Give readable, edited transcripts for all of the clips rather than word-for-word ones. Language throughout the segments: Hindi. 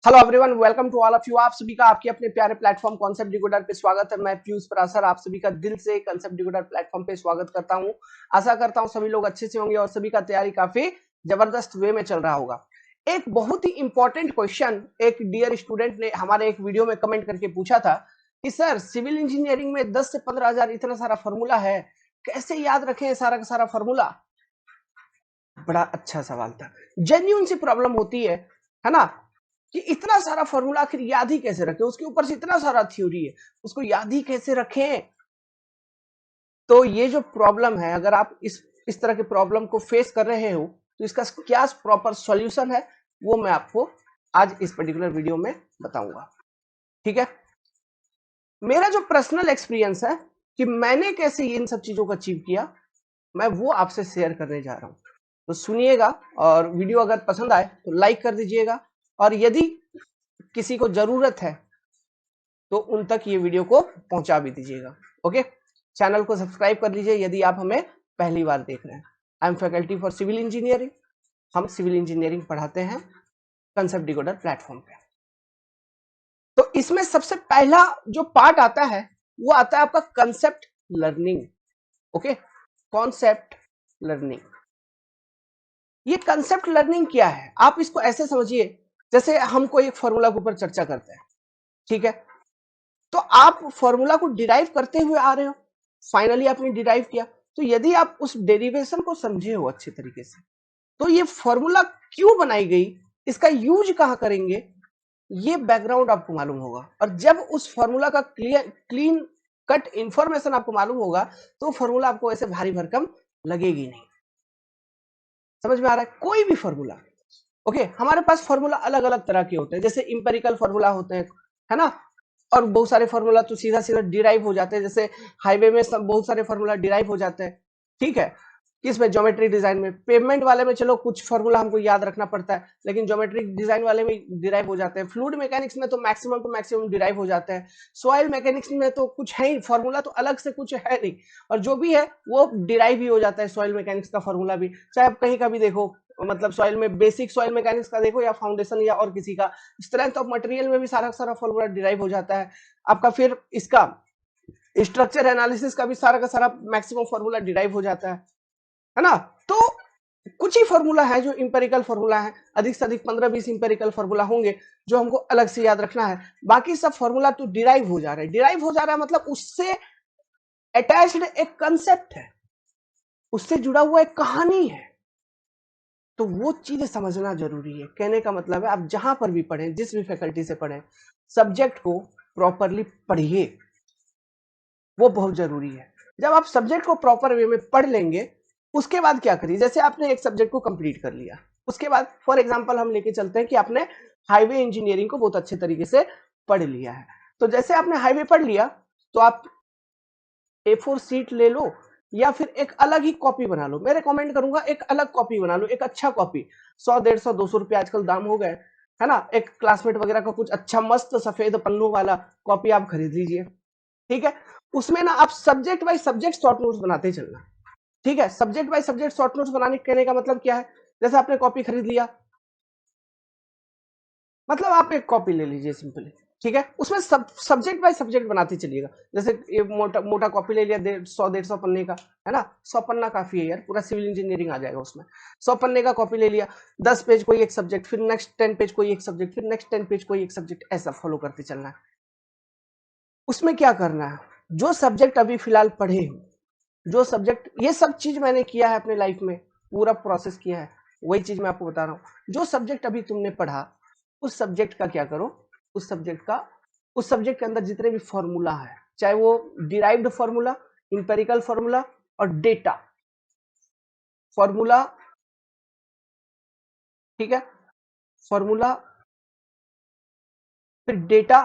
Hello everyone, welcome to all of you. आप सभी का आपके अपने प्यारे प्लेटफॉर्म कॉन्सेप्ट डिकोडर पे स्वागत है। मैं पीयूष पराशर आप सभी का दिल से कॉन्सेप्ट डिकोडर प्लेटफॉर्म पे स्वागत करता हूं। आशा करता हूं सभी लोग अच्छे से होंगे और सभी का तैयारी काफी जबरदस्त वे में चल रहा होगा। एक बहुत ही इंपॉर्टेंट क्वेश्चन एक डियर स्टूडेंट ने हमारे एक वीडियो में कमेंट करके पूछा था कि सर सिविल इंजीनियरिंग में 10 से 15,000 इतना सारा फॉर्मूला है, कैसे याद रखें सारा का सारा फॉर्मूला। बड़ा अच्छा सवाल था। जेन्युइन सी प्रॉब्लम होती है ना, कि इतना सारा फॉर्मूला आखिर याद ही कैसे रखें, उसके ऊपर से इतना सारा थ्योरी है, उसको याद ही कैसे रखें। तो ये जो प्रॉब्लम है, अगर आप इस तरह के प्रॉब्लम को फेस कर रहे हो तो इसका क्या प्रॉपर सॉल्यूशन है वो मैं आपको आज इस पर्टिकुलर वीडियो में बताऊंगा। ठीक है, मेरा जो पर्सनल एक्सपीरियंस है कि मैंने कैसे इन सब चीजों को अचीव किया, मैं वो आपसे शेयर करने जा रहा हूं। तो सुनिएगा और वीडियो अगर पसंद आए तो लाइक कर दीजिएगा, और यदि किसी को जरूरत है तो उन तक ये वीडियो को पहुंचा भी दीजिएगा। ओके, चैनल को सब्सक्राइब कर लीजिए यदि आप हमें पहली बार देख रहे हैं। I am faculty for civil engineering. हम सिविल इंजीनियरिंग पढ़ाते हैं कॉन्सेप्ट डिकोडर प्लेटफॉर्म पे। तो इसमें सबसे पहला जो पार्ट आता है वो आता है आपका concept learning. Okay, concept learning. ये कंसेप्ट लर्निंग क्या है, आप इसको ऐसे समझिए जैसे हम कोई एक फॉर्मूला के ऊपर चर्चा करते हैं। ठीक है, तो आप फॉर्मूला को डिराइव करते हुए आ रहे हो, फाइनली आपने डिराइव किया, तो यदि आप उस डेरिवेशन को समझे हो अच्छे तरीके से तो ये फॉर्मूला क्यों बनाई गई, इसका यूज कहां करेंगे, ये बैकग्राउंड आपको मालूम होगा। और जब उस फॉर्मूला का क्लीन कट इंफॉर्मेशन आपको मालूम होगा तो फॉर्मूला आपको ऐसे भारी भरकम लगेगी नहीं। समझ में आ रहा है? कोई भी फॉर्मूला, ओके, हमारे पास फॉर्मूला अलग अलग तरह के होते हैं, जैसे इंपेरिकल फॉर्मूला होते हैं, है ना, और बहुत सारे फॉर्मूला तो सीधा सीधा डिराइव हो जाते हैं, जैसे हाईवे में सब बहुत सारे फॉर्मूला डिराइव हो जाते हैं। ठीक है, किसमें? ज्योमेट्रिक डिजाइन में। पेमेंट वाले में चलो कुछ फॉर्मूला हमको याद रखना पड़ता है, लेकिन ज्योमेट्रिक डिजाइन वाले में डिराइव हो जाते हैं। फ्लूइड मैकेनिक्स में तो मैक्सिमम डिराइव हो जाते हैं। सॉइल मैकेनिक्स में तो कुछ है ही, फॉर्मूला तो अलग से कुछ है नहीं, और जो भी है वो डिराइव ही हो जाता है। सॉइल मैकेनिक्स का फॉर्मूला भी चाहे आप कहीं का भी देखो, मतलब सॉइल में बेसिक सॉइल मैकेनिक्स का देखो या फाउंडेशन या और किसी का, स्ट्रेंथ ऑफ मटेरियल में भी सारा सारा फॉर्मूला डिराइव हो जाता है आपका। फिर इसका स्ट्रक्चर एनालिसिस का भी सारा का सारा मैक्सिमम फॉर्मूला डिराइव हो जाता है ना। तो कुछ ही फॉर्मूला है जो इंपेरिकल फॉर्मूला है, अधिक से अधिक 15-20 इंपेरिकल फॉर्मूला होंगे जो हमको अलग से याद रखना है। बाकी सब फॉर्मूला तो डिराइव हो जा रहे हैं। डिराइव हो जा रहा है मतलब उससे अटैच्ड एक कंसेप्ट है, उससे जुड़ा हुआ एक कहानी है। तो वो चीजें समझना जरूरी है। कहने का मतलब है आप जहां पर भी पढ़ें, जिस भी फैकल्टी से पढ़ें, सब्जेक्ट को प्रॉपरली पढ़िए, वो बहुत जरूरी है। जब आप सब्जेक्ट को प्रॉपर वे में पढ़ लेंगे उसके बाद क्या करिए, जैसे आपने एक सब्जेक्ट को कंप्लीट कर लिया, उसके बाद फॉर एग्जांपल हम लेके चलते हैं कि आपने हाईवे इंजीनियरिंग को बहुत अच्छे तरीके से पढ़ लिया है। तो जैसे आपने हाईवे पढ़ लिया तो आप A4 सीट ले लो या फिर एक अलग ही कॉपी बना लो। मैं रिकमेंड करूंगा एक अलग कॉपी बना लो, एक अच्छा कॉपी। 100, 150, 200 रुपये आजकल दाम हो गए, है ना। एक क्लासमेट वगैरह का कुछ अच्छा मस्त सफेद पन्नों वाला कॉपी आप खरीद लीजिए। ठीक है, उसमें ना आप subject by subject short notes बनाते चलना। ठीक है, subject by subject short notes बनाने कहने का मतलब क्या है, जैसे आपने कॉपी खरीद लिया, मतलब आप एक कॉपी ले लीजिए सिंपली। ठीक है, उसमें सब्जेक्ट बाय सब्जेक्ट बनाते चलिएगा। जैसे ये मोटा मोटा कॉपी ले लिया 100-150 पन्ने का, है ना। 100 पन्ना काफी है यार, पूरा सिविल इंजीनियरिंग आ जाएगा उसमें। 100 पन्ने का कॉपी ले लिया, 10 पेज कोई एक सब्जेक्ट, फिर नेक्स्ट 10 पेज कोई एक सब्जेक्ट, फिर नेक्स्ट 10 पेज कोई एक सब्जेक्ट, ऐसा फॉलो करते चलना है। उसमें क्या करना है, जो सब्जेक्ट अभी फिलहाल पढ़े हो, जो सब्जेक्ट, ये सब चीज मैंने किया है अपने लाइफ में, पूरा प्रोसेस किया है, वही चीज मैं आपको बता रहा हूं। जो सब्जेक्ट अभी तुमने पढ़ा उस सब्जेक्ट का क्या करो, उस सब्जेक्ट के अंदर जितने भी फॉर्मूला है, चाहे वो डिराइव्ड फॉर्मूला, इंपेरिकल फॉर्मूला और डेटा फॉर्मूला, ठीक है, फॉर्मूला, फिर डेटा,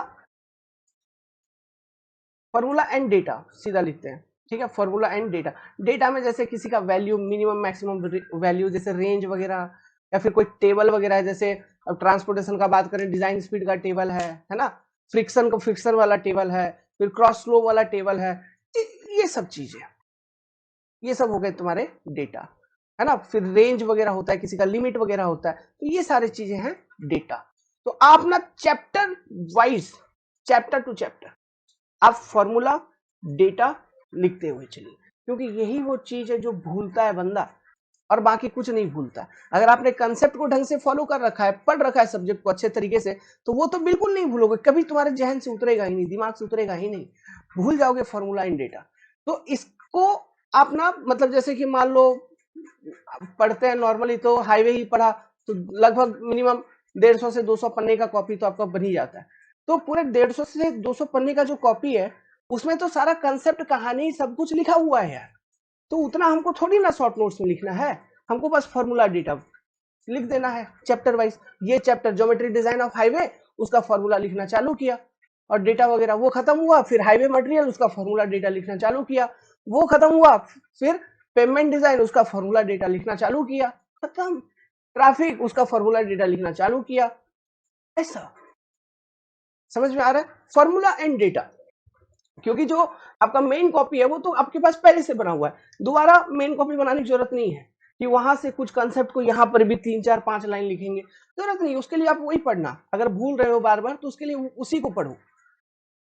फॉर्मूला एंड डेटा सीधा लिखते हैं। ठीक है, फॉर्मूला एंड डेटा। डेटा में जैसे किसी का वैल्यू, मिनिमम मैक्सिमम वैल्यू, जैसे रेंज वगैरह, या फिर कोई टेबल वगैरह है, जैसे अब ट्रांसपोर्टेशन का बात करें, डिजाइन स्पीड का टेबल है ना, फ्रिक्शन का फ्रिक्शन वाला टेबल है, फिर क्रॉस फ्लो वाला टेबल है, ये सब चीजें, ये सब हो गए तुम्हारे डेटा, है ना। फिर रेंज वगैरह होता है, किसी का लिमिट वगैरह होता है, तो ये सारी चीजें हैं डेटा। तो आप ना chapter wise, chapter two chapter आप फॉर्मूला डेटा लिखते हुए चलिए, क्योंकि यही वो चीज है जो भूलता है बंदा, और बाकी कुछ नहीं भूलता। अगर आपने कंसेप्ट को ढंग से फॉलो कर रखा है, पढ़ रखा है सब्जेक्ट को अच्छे तरीके से, तो वो तो बिल्कुल नहीं भूलोगे, कभी तुम्हारे जहन से उतरेगा ही नहीं, दिमाग से उतरेगा ही नहीं, भूल जाओगे फॉर्मूला इन डेटा। तो इसको आप ना मतलब जैसे कि मान लो पढ़ते हैं नॉर्मली, तो हाईवे ही पढ़ा तो लगभग मिनिमम 150 से 200 पन्ने का कॉपी तो आपका बन ही जाता है। तो पूरे 150 से 200 पन्ने का जो कॉपी है, उसमें तो सारा कंसेप्ट, कहानी, सब कुछ लिखा हुआ है यार। तो उतना हमको थोड़ी ना शॉर्ट नोट्स में लिखना है, हमको बस फॉर्मूला डेटा लिख देना है चैप्टर वाइज। ये chapter geometry design of highway, उसका फॉर्मूला लिखना चालू किया, और डेटा वगैरह वो खत्म हुआ, फिर हाईवे मटेरियल, उसका फॉर्मूला डेटा लिखना चालू किया, वो खत्म हुआ, फिर पेमेंट डिजाइन, उसका फॉर्मूला डेटा लिखना चालू किया, खत्म। ट्रैफिक, उसका फॉर्मूला डेटा लिखना चालू किया। ऐसा समझ में आ रहा है, फॉर्मूला एंड डेटा। क्योंकि जो आपका मेन कॉपी है वो तो आपके पास पहले से बना हुआ है, दोबारा मेन कॉपी बनाने की जरूरत नहीं है कि वहां से कुछ कंसेप्ट को यहाँ पर भी 3 4 5 लाइन लिखेंगे, जरूरत नहीं। उसके लिए आप वही पढ़ना, अगर भूल रहे हो बार बार तो उसके लिए उसी को पढ़ो।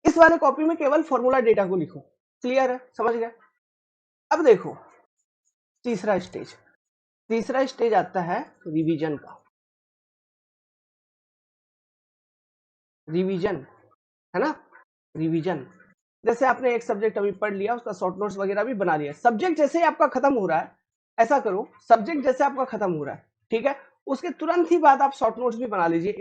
इस वाले कॉपी में केवल फॉर्मूला डेटा को लिखो। क्लियर है, समझ गए। अब देखो तीसरा स्टेज, तीसरा स्टेज आता है रिवीजन का। रिवीजन है ना, रिवीजन। जैसे आपने एक सब्जेक्ट अभी पढ़ लिया, उसका शॉर्ट नोट्स वगैरह भी बना लिया, सब्जेक्ट जैसे ही आपका खत्म हो रहा है, ऐसा करो सब्जेक्ट जैसे आपका खत्म हो रहा है, ठीक है, उसके तुरंत ही बाद आप शॉर्ट नोट्स भी बना लीजिए।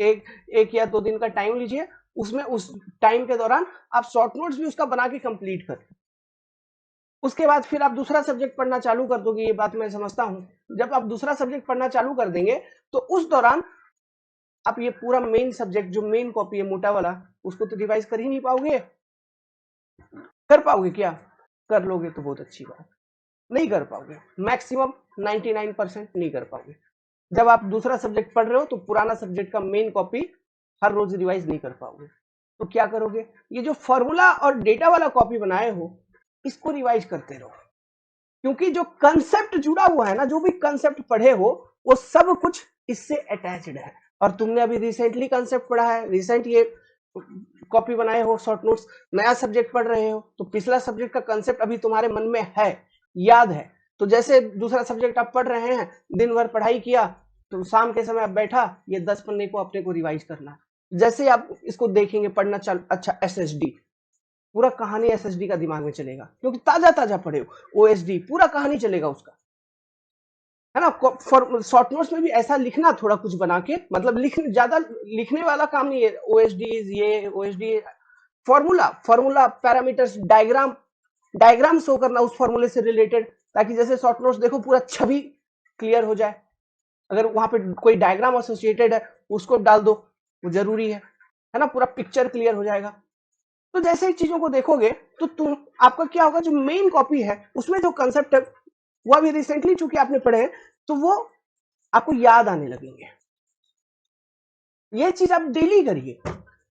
एक या 2 दिन का टाइम लीजिए, उसमें उस टाइम के दौरान आप शॉर्ट नोट्स भी उसका बना के कंप्लीट कर। उसके बाद फिर आप दूसरा सब्जेक्ट पढ़ना चालू कर दोगे, ये बात मैं समझता हूं। जब आप दूसरा सब्जेक्ट पढ़ना चालू कर देंगे, तो उस दौरान आप ये पूरा मेन सब्जेक्ट जो मेन कॉपी है मोटा वाला, उसको तो रिवाइज कर ही नहीं पाओगे। कर पाओगे क्या? कर लोगे तो बहुत अच्छी बात, नहीं कर पाओगे, मैक्सिमम 99% नहीं कर पाओगे। जब आप दूसरा सब्जेक्ट पढ़ रहे हो तो पुराना सब्जेक्ट का मेन कॉपी हर रोज रिवाइज नहीं कर पाओगे। तो क्या करोगे, ये जो फॉर्मूला और डेटा वाला कॉपी बनाए हो, इसको रिवाइज करते रहो, क्योंकि जो कंसेप्ट जुड़ा हुआ है ना, जो भी कंसेप्ट पढ़े हो, वो सब कुछ इससे अटैच्ड है। और तुमने अभी रिसेंटली कंसेप्ट पढ़ा है, रिसेंट ये कॉपी बनाए हो शॉर्ट नोट्स, नया सब्जेक्ट पढ़ रहे हो, तो पिछला सब्जेक्ट का कंसेप्ट अभी तुम्हारे मन में है, याद है। तो जैसे दूसरा सब्जेक्ट आप पढ़ रहे हैं, दिन भर पढ़ाई किया, तो शाम के समय आप बैठा, ये 10 पन्ने को अपने को रिवाइज करना। जैसे आप इसको देखेंगे पढ़ना चल, अच्छा एसएसडी, पूरा कहानी एसएसडी का दिमाग में चलेगा, क्योंकि ताजा ताजा पढ़े हो। ओएसडी पूरा कहानी चलेगा उसका, है ना। शॉर्ट नोट्स में भी ऐसा लिखना, थोड़ा कुछ बना के, मतलब ज्यादा लिखने वाला काम नहीं है। ओएसडी, ये OSD formula, formula parameters, diagram, diagram show करना उस फॉर्मूले से रिलेटेड, ताकि जैसे शॉर्ट नोट्स देखो पूरा छवि क्लियर हो जाए। अगर वहां पे कोई डायग्राम एसोसिएटेड है, उसको डाल दो, वो जरूरी है ना, पूरा पिक्चर क्लियर हो जाएगा। तो जैसे ही चीजों को देखोगे, तो तुम, आपका क्या होगा, जो मेन कॉपी है उसमें जो कंसेप्ट है, वो अभी रिसेंटली चूंकि आपने पढ़े हैं, तो वो आपको याद आने लगेंगे। ये चीज आप डेली करिए।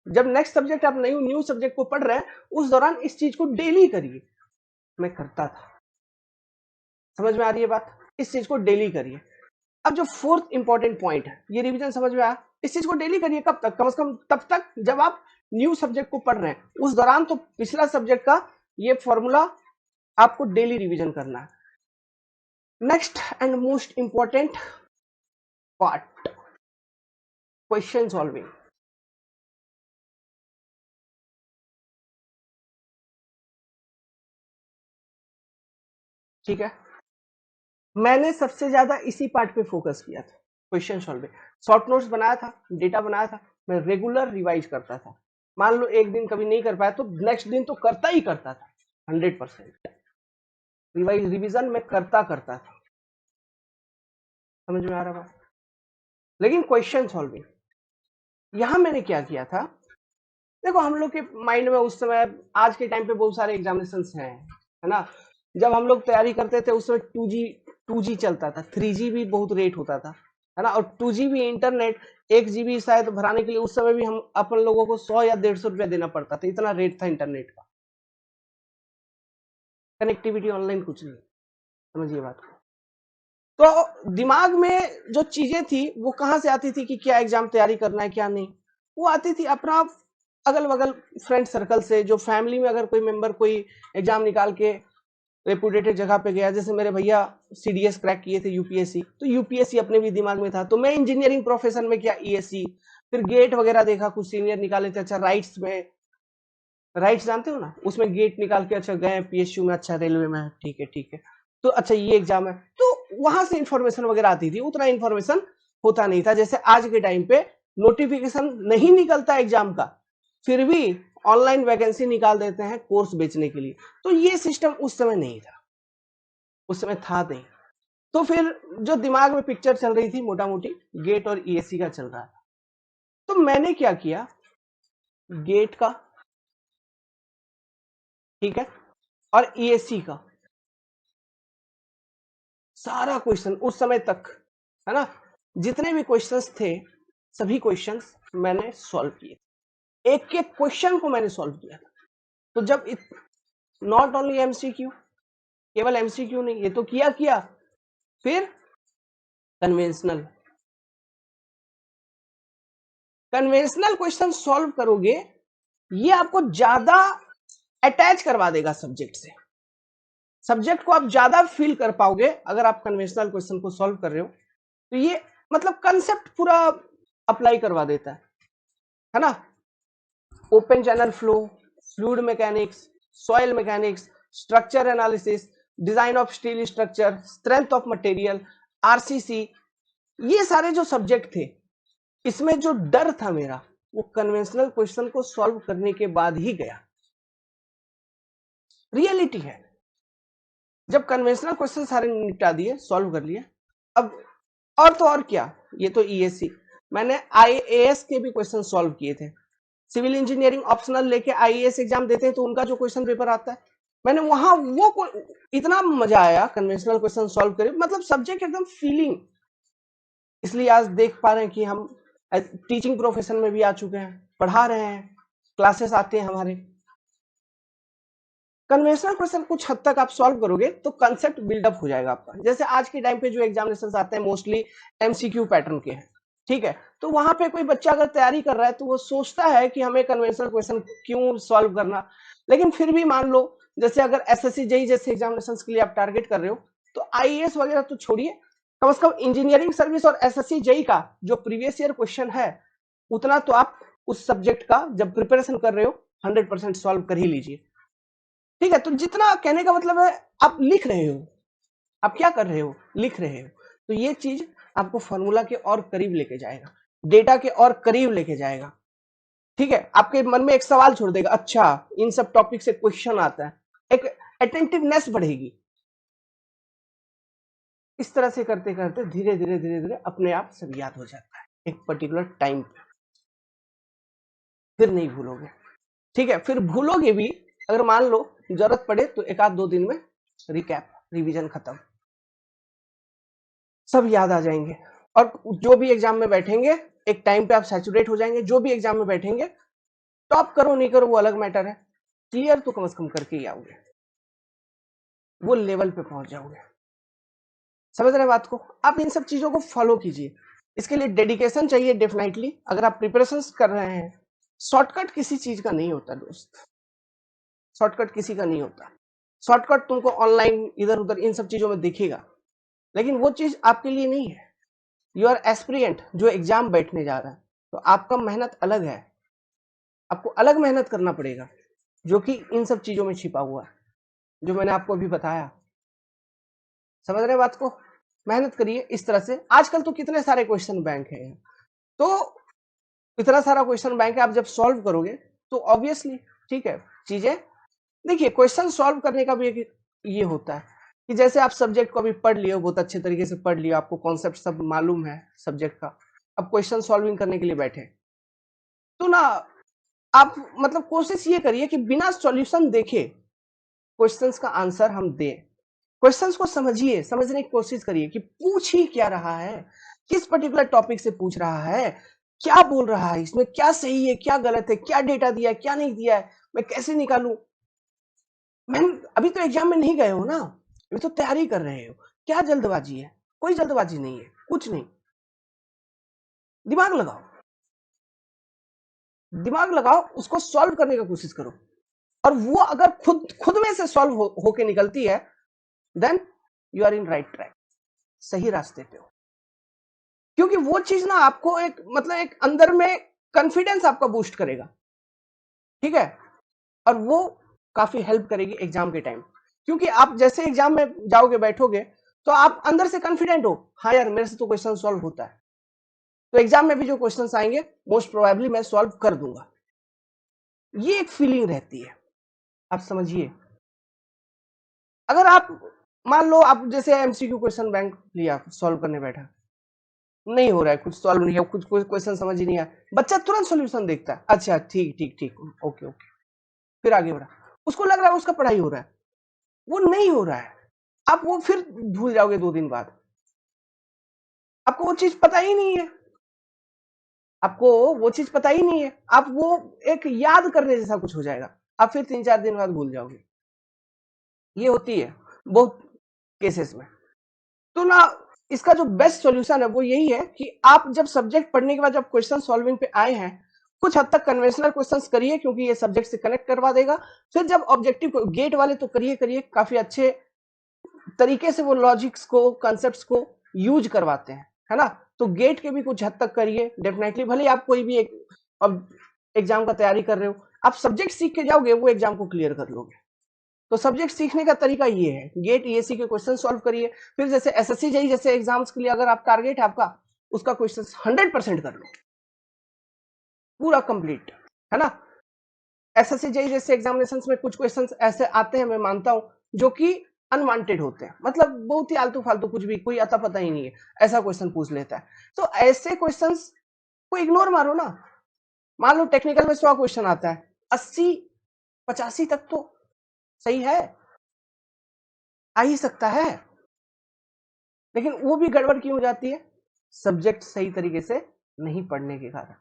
जब नेक्स्ट सब्जेक्ट आप न्यू सब्जेक्ट को पढ़ रहे हैं, उस दौरान इस चीज को डेली करिए। मैं करता था, समझ में आ रही है बात, इस चीज को डेली करिए। अब जो फोर्थ इंपॉर्टेंट पॉइंट है, ये रिवीजन समझ में आया, इस चीज को डेली करिए। कब तक? कम से कम तब तक जब आप न्यू सब्जेक्ट को पढ़ रहे हैं, उस दौरान तो पिछला सब्जेक्ट का ये फॉर्मूला आपको डेली रिवीजन करना है। Next and most important part, question solving. ठीक है, मैंने सबसे ज्यादा इसी पार्ट पे फोकस किया था, क्वेश्चन सॉल्विंग। शॉर्ट नोट्स बनाया था, डेटा बनाया था, मैं रेगुलर रिवाइज करता था। मान लो एक दिन कभी नहीं कर पाया, तो नेक्स्ट दिन तो करता ही करता था, 100% रिवाइज, रिवीजन में करता करता था। समझ में आ रहा बात। लेकिन क्वेश्चन सॉल्विंग, यहां मैंने क्या किया था, देखो हम लोग के माइंड में उस समय, आज के टाइम पे बहुत सारे एग्जामिनेशन हैं, है ना। जब हम लोग तैयारी करते थे उस समय 2G चलता था, 3G भी बहुत रेट होता था, है ना। और 2GB इंटरनेट, 1GB शायद भराने के लिए उस समय भी हम अपन लोगों को 100 या 150 रुपया देना पड़ता था, इतना रेट था इंटरनेट का। कनेक्टिविटी ऑनलाइन कुछ नहीं, समझिए बात को। तो दिमाग में जो चीजें थी वो कहां से आती थी कि क्या एग्जाम तैयारी करना है क्या नहीं, वो आती थी अपना अगल बगल फ्रेंड सर्कल से, जो फैमिली में अगर कोई मेंबर कोई एग्जाम निकाल के रेपुटेटेड जगह पे गया, जैसे मेरे भैया सीडीएस क्रैक किए थे यूपीएससी, तो यूपीएससी अपने भी दिमाग में था, तो मैं इंजीनियरिंग प्रोफेशन में किया ईएससी, फिर गेट वगैरह देखा, कुछ सीनियर निकाले थे, अच्छा राइट्स में, राइट्स जानते हो ना, उसमें गेट निकाल के अच्छा गए पीएसयू में, अच्छा रेलवे में, ठीक है ठीक है, तो अच्छा ये एग्जाम है, तो वहां से इंफॉर्मेशन वगैरह आती थी, उतना इंफॉर्मेशन होता नहीं था। जैसे आज के टाइम पे नोटिफिकेशन नहीं निकलता एग्जाम का, फिर भी ऑनलाइन वैकेंसी निकाल देते हैं कोर्स बेचने के लिए, तो ये सिस्टम उस समय नहीं था, उस समय था नहीं। तो फिर जो दिमाग में पिक्चर चल रही थी मोटा मोटी गेट और ईएससी का चल रहा था, तो मैंने क्या किया, गेट का, ठीक है, और ईएससी का सारा क्वेश्चन उस समय तक, है ना, जितने भी क्वेश्चंस थे सभी क्वेश्चंस मैंने सॉल्व किए, एक एक क्वेश्चन को मैंने सॉल्व किया। तो जब नॉट ओनली एमसीक्यू, केवल एमसीक्यू नहीं, ये तो किया किया, फिर कन्वेंशनल, कन्वेंशनल क्वेश्चन सॉल्व करोगे, ये आपको ज्यादा अटैच करवा देगा सब्जेक्ट से, सब्जेक्ट को आप ज्यादा फील कर पाओगे अगर आप कन्वेंशनल क्वेश्चन को सॉल्व कर रहे हो, तो ये मतलब कंसेप्ट पूरा अप्लाई करवा देता है ना। Open channel flow, fluid mechanics, soil mechanics, structure analysis, design of steel structure, strength of material, RCC, ये सारे जो सब्जेक्ट थे, इसमें जो डर था मेरा वो कन्वेंशनल क्वेश्चन को सॉल्व करने के बाद ही गया। रियलिटी है, जब कन्वेंशनल क्वेश्चन सारे निपटा दिए, सॉल्व कर लिए, अब और तो और क्या, ये तो ईएससी, मैंने आईएएस के भी क्वेश्चन सॉल्व किए थे, सिविल इंजीनियरिंग ऑप्शनल लेके आईएएस एग्जाम देते हैं तो उनका जो क्वेश्चन पेपर आता है, मैंने वहां वो इतना मजा आया कन्वेंशनल क्वेश्चन सॉल्व करे, मतलब सब्जेक्ट एकदम फीलिंग, इसलिए आज देख पा रहे हैं कि हम टीचिंग प्रोफेशन में भी आ चुके हैं, पढ़ा रहे हैं, क्लासेस आते हैं हमारे। कन्वेंशनल क्वेश्चन कुछ हद तक आप सॉल्व करोगे तो कंसेप्ट बिल्डअप हो जाएगा आपका। जैसे आज के टाइम पे जो एग्जामिनेशन आते हैं मोस्टली एमसीक्यू पैटर्न के हैं, ठीक है, तो वहां पे कोई बच्चा अगर तैयारी कर रहा है तो वो सोचता है कि हमें कन्वेंशनल क्वेश्चन क्यों सॉल्व करना, लेकिन फिर भी मान लो जैसे अगर एसएससी जेई जैसे एग्जामिनेशन के लिए आप टारगेट कर रहे हो, तो आईएएस वगैरह तो छोड़िए, कम से कम इंजीनियरिंग सर्विस और एसएससी जेई का जो प्रीवियस ईयर क्वेश्चन है उतना तो आप उस सब्जेक्ट का जब प्रिपरेशन कर रहे हो 100% सॉल्व कर ही लीजिए, ठीक है। तो जितना कहने का मतलब है, आप लिख रहे हो, आप क्या कर रहे हो, लिख रहे हो, तो ये चीज आपको फॉर्मूला के और करीब लेके जाएगा, डेटा के और करीब लेके जाएगा, ठीक है, आपके मन में एक सवाल छोड़ देगा, अच्छा इन सब टॉपिक से क्वेश्चन आता है, एक अटेंटिवनेस बढ़ेगी। इस तरह से करते करते धीरे धीरे धीरे धीरे अपने आप सब याद हो जाता है एक पर्टिकुलर टाइम पे, फिर नहीं भूलोगे, ठीक है, फिर भूलोगे भी अगर मान लो जरूरत पड़े तो एक आध दो दिन में रिकैप रिवीजन खत्म, सब याद आ जाएंगे, और जो भी एग्जाम में बैठेंगे एक टाइम पे आप सैचुरेट हो जाएंगे, जो भी एग्जाम में बैठेंगे, टॉप करो नहीं करो वो अलग मैटर है, क्लियर तो कम से कम करके ही आओगे, वो लेवल पे पहुंच जाओगे। समझ रहे बात को, आप इन सब चीजों को फॉलो कीजिए, इसके लिए डेडिकेशन चाहिए डेफिनेटली, अगर आप प्रिपरेशन कर रहे हैं। शॉर्टकट किसी चीज का नहीं होता दोस्त, शॉर्टकट किसी का नहीं होता, शॉर्टकट तुमको ऑनलाइन इधर उधर इन सब चीजों में दिखेगा, लेकिन वो चीज आपके लिए नहीं है। यू आर एस्पिरेंट जो एग्जाम बैठने जा रहा है, तो आपका मेहनत अलग है, आपको अलग मेहनत करना पड़ेगा, जो कि इन सब चीजों में छिपा हुआ है, जो मैंने आपको अभी बताया। समझ रहे बात को, मेहनत करिए इस तरह से। आजकल तो कितने सारे क्वेश्चन बैंक है, तो इतना सारा क्वेश्चन बैंक है, आप जब सॉल्व करोगे तो ऑब्वियसली, ठीक है, चीजें देखिए, क्वेश्चन सॉल्व करने का भी एक ये होता है कि जैसे आप सब्जेक्ट को अभी पढ़ लिए हो, बहुत अच्छे तरीके से पढ़ लिया, आपको कॉन्सेप्ट सब मालूम है सब्जेक्ट का, अब क्वेश्चन सॉल्विंग करने के लिए बैठे, तो ना आप मतलब कोशिश ये करिए कि बिना सॉल्यूशन देखे क्वेश्चंस का आंसर हम दें, क्वेश्चंस को समझिए, समझने की कोशिश करिए कि पूछ ही क्या रहा है, किस पर्टिकुलर टॉपिक से पूछ रहा है, क्या बोल रहा है, इसमें क्या सही है क्या गलत है, क्या डेटा दिया है क्या नहीं दिया है, मैं कैसे निकालूं। मैम अभी तो एग्जाम में नहीं गए हो ना, अभी तो तैयारी कर रहे हो, क्या जल्दबाजी है, कोई जल्दबाजी नहीं है, कुछ नहीं, दिमाग लगाओ। दिमाग लगाओ, उसको सॉल्व करने की कोशिश करो, और वो अगर खुद खुद में से सॉल्व होके निकलती है, then you are in right track, सही रास्ते पे हो। क्योंकि वो चीज ना आपको एक मतलब एक अंदर में कॉन्फिडेंस आपका बूस्ट करेगा, ठीक है, और वो काफी हेल्प करेगी एग्जाम के टाइम। क्योंकि आप जैसे एग्जाम में जाओगे, बैठोगे, तो आप अंदर से कॉन्फिडेंट हो, हाँ यार मेरे से तो क्वेश्चन सॉल्व होता है, तो एग्जाम में भी जो क्वेश्चंस आएंगे मोस्ट प्रोबेबली मैं सॉल्व कर दूंगा। ये एक फीलिंग रहती है, आप समझिए। अगर आप मान लो आप जैसे एमसीक्यू क्वेश्चन बैंक लिया, सॉल्व करने बैठा, नहीं हो रहा है, कुछ सॉल्व नहीं है, कुछ क्वेश्चन समझ ही नहीं आया, बच्चा तुरंत सॉल्यूशन देखता है, अच्छा ठीक ठीक ठीक, ओके ओके, फिर आगे बढ़ा, उसको लग रहा है उसका पढ़ाई हो रहा है, वो नहीं हो रहा है, आप वो फिर भूल जाओगे 2 दिन बाद, आपको वो चीज पता ही नहीं है, आपको वो चीज पता ही नहीं है, आप वो एक याद करने जैसा कुछ हो जाएगा, आप फिर 3-4 दिन बाद भूल जाओगे। ये होती है बहुत केसेस में। तो ना इसका जो बेस्ट सॉल्यूशन है वो यही है कि आप जब सब्जेक्ट पढ़ने के बाद जब क्वेश्चन सॉल्विंग पे आए हैं, कुछ हद तक कन्वेंशनल क्वेश्चंस करिए, क्योंकि ये सब्जेक्ट से कनेक्ट करवा देगा। फिर जब ऑब्जेक्टिव गेट वाले तो करिए करिए, काफी अच्छे तरीके से वो लॉजिक्स को, कॉन्सेप्ट्स को यूज करवाते हैं, है ना। तो गेट के भी कुछ हद तक करिए डेफिनेटली, भले ही आप कोई भी एक अब एग्जाम का तैयारी कर रहे हो, आप सब्जेक्ट सीख के जाओगे वो एग्जाम को क्लियर कर लोगे। तो सब्जेक्ट सीखने का तरीका ये है, गेट ईएससी के क्वेश्चन सॉल्व करिए, फिर जैसे एसएससी जेई जैसे एग्जाम्स के लिए अगर आप टारगेट है आपका, उसका क्वेश्चन 100% कर लो, पूरा कंप्लीट, है ना। एसएससी जेई जैसे एग्जामिनेशन में कुछ क्वेश्चंस ऐसे आते हैं, मैं मानता हूं, जो कि अनवांटेड होते हैं, मतलब बहुत ही आलतू फालतू, कुछ भी, कोई आता पता ही नहीं है, ऐसा क्वेश्चन पूछ लेता है। तो ऐसे क्वेश्चंस को इग्नोर मारो ना। मान लो टेक्निकल में 100 क्वेश्चन आता है, 80-85 तक तो सही है, आ ही सकता है, लेकिन वो भी गड़बड़ क्यों हो जाती है, सब्जेक्ट सही तरीके से नहीं पढ़ने के कारण।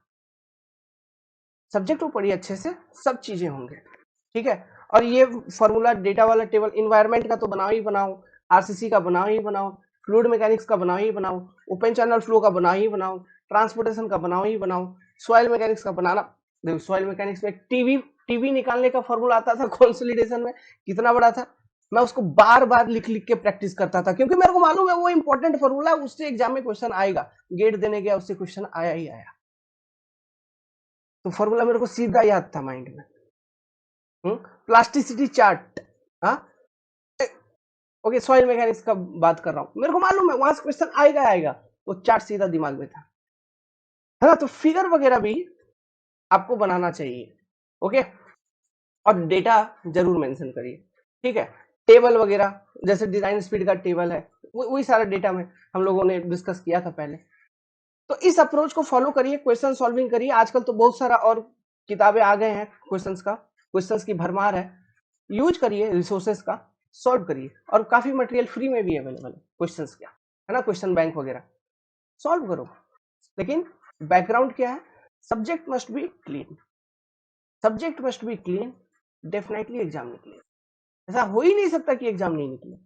सब्जेक्ट को पढ़िए अच्छे से, सब चीजें होंगे, ठीक है। और ये फॉर्मूला, डेटा वाला टेबल, इन्वायरमेंट का तो बनाओ ही बनाओ, आरसीसी का बनाओ ही बनाओ, फ्लूइड मैकेनिक्स का बनाओ ही बनाओ, ओपन चैनल फ्लो का बनाओ ही बनाओ, ट्रांसपोर्टेशन का बनाओ ही बनाओ, सॉइल मैकेनिक्स का बनाना। देखो सॉइल मैकेनिक्स में टीवी टीवी निकालने का फॉर्मूला आता था कंसोलिडेशन में, कितना बड़ा था, मैं उसको बार बार लिख लिख के प्रैक्टिस करता था, क्योंकि मेरे को मालूम है वो इंपॉर्टेंट फॉर्मूला, उससे एग्जाम में क्वेश्चन आएगा, गेट देने गया उससे क्वेश्चन आया ही आया, तो फॉर्मूला मेरे को सीधा याद था माइंड में। प्लास्टिसिटी चार्ट, हाँ ओके, सॉइल मैकेनिक्स का बात कर रहा हूं, मेरे को मालूम है वहां से क्वेश्चन आएगा आएगा, वो चार्ट सीधा दिमाग में था, है ना। तो फिगर वगैरह भी आपको बनाना चाहिए, ओके, और डेटा जरूर मेंशन करिए, ठीक है। टेबल वगैरह जैसे डिजाइन स्पीड का टेबल है, वही सारा डेटा में हम लोगों ने डिस्कस किया था पहले। तो इस अप्रोच को फॉलो करिए, क्वेश्चन सॉल्विंग करिए। आजकल तो बहुत सारा और किताबें आ गए हैं, क्वेश्चंस की भरमार है, यूज करिए रिसोर्सेज का, सॉल्व करिए, और काफी मटेरियल फ्री में भी अवेलेबल है क्वेश्चंस का, है ना, क्वेश्चन बैंक वगैरह सॉल्व करो। लेकिन बैकग्राउंड क्या है, subject must be clean, subject must be clean, definitely exam निकले। ऐसा हो ही नहीं सकता कि एग्जाम नहीं निकले,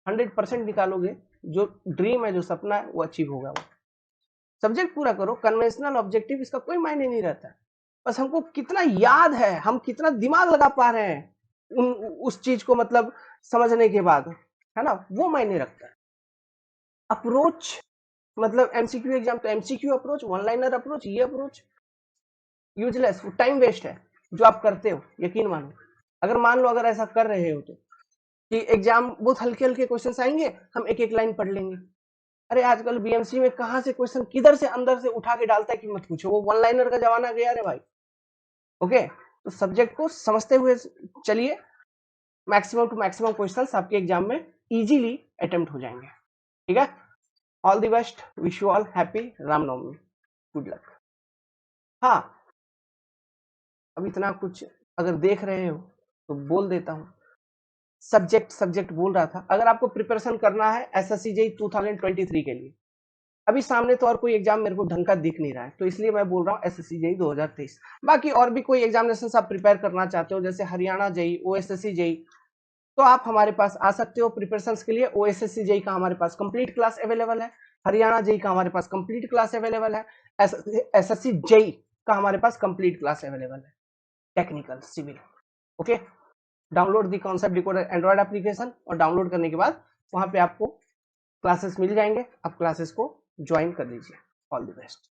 100% निकालोगे, जो ड्रीम है, जो सपना है, वो अचीव होगा। वो सब्जेक्ट पूरा करो, कन्वेंशनल ऑब्जेक्टिव इसका कोई मायने नहीं रहता है, बस हमको कितना याद है, हम कितना दिमाग लगा पा रहे हैं उस चीज को, मतलब समझने के बाद, है ना, वो मायने रखता है। अप्रोच, मतलब एमसीक्यू एग्जाम तो MCQ approach, one liner approach, ये अप्रोच यूजलेस, टाइम वेस्ट है जो आप करते हो, यकीन मानो। अगर मान लो अगर ऐसा कर रहे हो तो, कि एग्जाम बहुत हल्के हल्के क्वेश्चन आएंगे, हम एक एक लाइन पढ़ लेंगे, अरे आजकल बीएमसी में कहां से क्वेश्चन किधर से अंदर से उठा के डालता है कि मत पूछो, वो वन लाइनर का जमाना गया रे भाई, ओके। तो सब्जेक्ट को समझते हुए चलिए, मैक्सिमम टू मैक्सिमम क्वेश्चंस आपके एग्जाम में इजीली अटेम्प्ट हो जाएंगे, ठीक है। All the best, wish you all happy Ramnavami, good luck. हाँ, अब इतना कुछ अगर देख रहे हो तो बोल देता हूँ, सब्जेक्ट सब्जेक्ट बोल रहा था, अगर आपको प्रिपरेशन करना है एसएससी जेईई 2023 के लिए, अभी सामने तो और कोई एग्जाम मेरे को ढंग का दिख नहीं रहा है, तो इसलिए मैं बोल रहा हूँ एसएससी जेईई 2023। बाकी और भी कोई एग्जामिनेशन आप प्रिपेयर करना चाहते हो, जैसे हरियाणा जेईई, ओएसएससी जेईई, तो आप हमारे पास आ सकते हो प्रिपरेशन के लिए। ओएसएससी जेईई का हमारे पास कंप्लीट क्लास अवेलेबल है, हरियाणा जेईई का हमारे पास कंप्लीट क्लास अवेलेबल है, एसएससी जेईई का हमारे पास कंप्लीट क्लास अवेलेबल है, technical, civil. Okay, download the concept decoder android application, और डाउनलोड करने के बाद वहां पे आपको क्लासेस मिल जाएंगे, आप क्लासेस को ज्वाइन कर लीजिए। All the best.